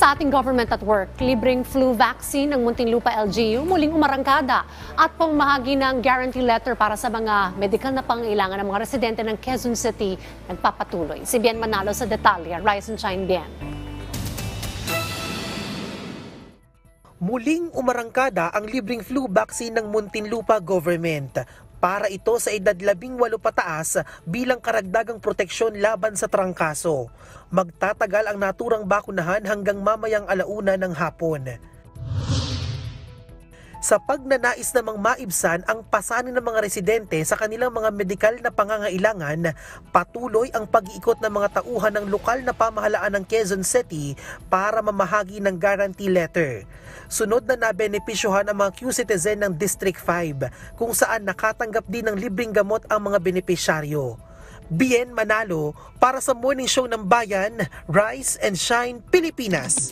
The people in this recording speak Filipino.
Sa ating government at work, libreng flu vaccine ng Muntinlupa LGU muling umarangkada at pamamahagi ng guarantee letter para sa mga medikal na pangailangan ng mga residente ng Quezon City nagpapatuloy. Si Bien Manalo sa detalye. Rise and shine, Bien. Muling umarangkada ang libreng flu vaccine ng Muntinlupa government. Para ito sa edad 18 pataas bilang karagdagang proteksyon laban sa trangkaso. Magtatagal ang naturang bakunahan hanggang mamayang 1:00 ng hapon. Sa pagnanais namang maibsan ang pasanin ng mga residente sa kanilang mga medikal na pangangailangan, patuloy ang pag-iikot ng mga tauhan ng lokal na pamahalaan ng Quezon City para mamahagi ng guarantee letter. Sunod na nabenepisyohan ang mga Q-citizen ng District 5 kung saan nakatanggap din ng libreng gamot ang mga benepisyaryo. Bien Manalo para sa Morning Show ng Bayan, Rise and Shine, Pilipinas.